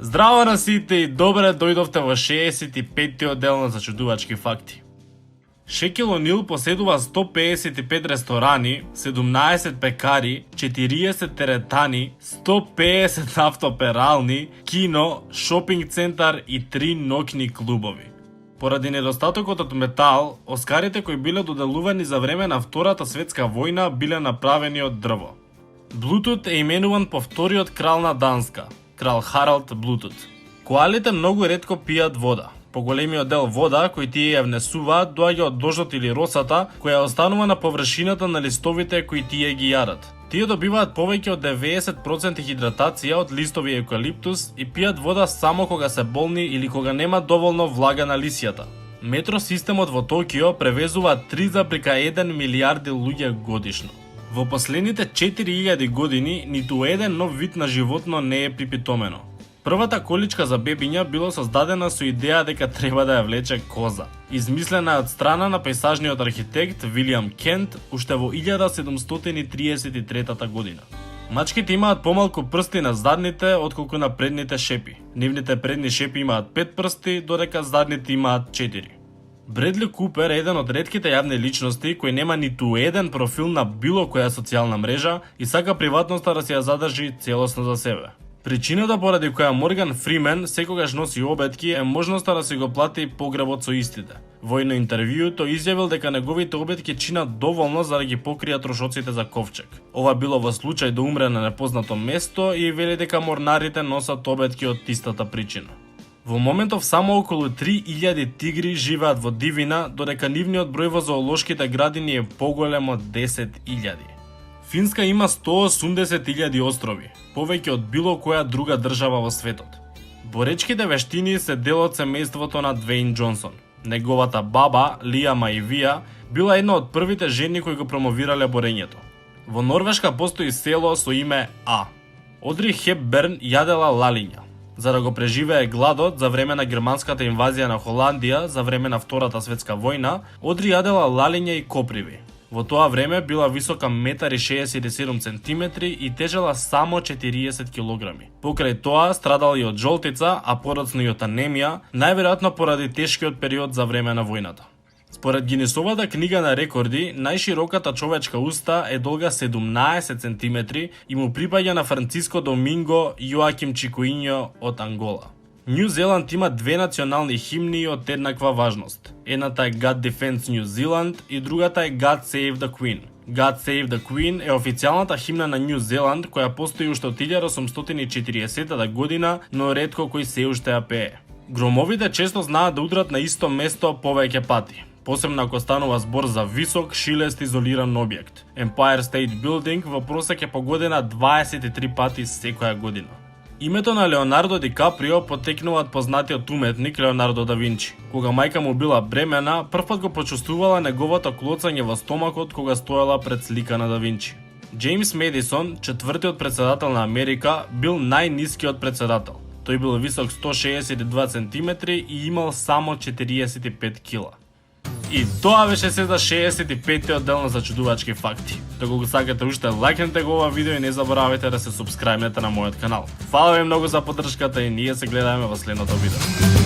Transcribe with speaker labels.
Speaker 1: Здраво на сите и добре дојдовте во 65-тиот дел на Зачудувачки факти. Шекил Онил поседува 155 ресторани, 17 пекари, 40 теретани, 150 автоперални, кино, шопинг центар и 3 ноќни клубови. Поради недостатокот од метал, оскарите кои биле доделувани за време на Втората светска војна биле направени од дрво. Блутут е именуван по вториот крал на Данска, крал Харалд Блутут. Коалите многу ретко пијат вода. Поголемиот дел вода кој тие ја внесуваат доаѓа од дождот или росата, која останува на површината на листовите кои тие ги јадат. Тие добиваат повеќе од 90% хидратација од листови евкалиптус и пијат вода само кога се болни или кога нема доволно влага на лисијата. Метросистемот во Токио превезува 3,1 милијарди луѓе годишно. Во последните 4000 години ниту еден нов вид на животно не е припитомено. Првата количка за бебиња било создадена со идеја дека треба да ја влече коза. Измислена е од страна на пејзажниот архитект Вилијам Кент уште во 1733 година. Мачките имаат помалку прсти на задните отколку на предните шепи. Нивните предни шепи имаат 5 прсти, додека задните имаат 4. Бредли Купер е еден од ретките јавни личности кој нема ниту еден профил на било која социјална мрежа и сака приватноста да си ја задржи целосно за себе. Причината поради која Морган Фримен секогаш носи обетки е можноста да си го плати погребот со истите. Во едно интервју тој изјавил дека неговите обетки чинат доволно за да ги покријат трошоците за ковчег. Ова било во случај да умре на непознато место и вели дека морнарите носат обетки од истата причина. Во моментов само околу 3000 тигри живеат во дивина, додека нивниот број во зоолошките градини е поголем од 10.000. Финска има 180.000 острови, повеќе од било која друга држава во светот. Боречките вештини се дел од семејството на Двејн Џонсон. Неговата баба, Лија Маивија, била една од првите жени кои го промовирале борењето. Во Норвешка постои село со име А. Одри Хепберн јадела лалиња. За да го преживее гладот за време на германската инвазија на Холандија за време на Втората светска војна, Одри јадела лалиња и коприви. Во тоа време била висока 1,67 см и тежела само 40 кг. Покрај тоа страдала и од жолтица, а подоцна и од анемија, најверојатно поради тешкиот период за време на војната. Според Гинисовата книга на рекорди, најшироката човечка уста е долга 17 см и му припаѓа на Франциско Доминго Јоаким Чикуињо од Ангола. Нью Зеланд има две национални химни од еднаква важност. Едната е God Defends New Zealand и другата е God Save the Queen. God Save the Queen е официјалната химна на Нью Зеланд која постои уште од 1840 година, но ретко кој се уште ја пее. Громовите често знаат да удрат на исто место повеќе пати, посебно ако станува збор за висок, шилест изолиран објект. Empire State Building во просек е погодена 23 пати секоја година. Името на Леонардо Ди Каприо потекнува од познатиот уметник Леонардо да Винчи. Кога мајка му била бремена, првпат го почувствувала неговото клоцање во стомакот кога стоела пред слика на да Винчи. Џејмс Медисон, четвртиот председател на Америка, бил најнискиот председател. Тој бил висок 162 см и имал само 45 кила. И тоа беше се за 65-тиот дел на Зачудувачки факти. Доколку го сакате уште, лајкнете го ова видео и не заборавајте да се субскрајбнете на мојот канал. Фала ви многу за поддршката и ние се гледаме во следното видео.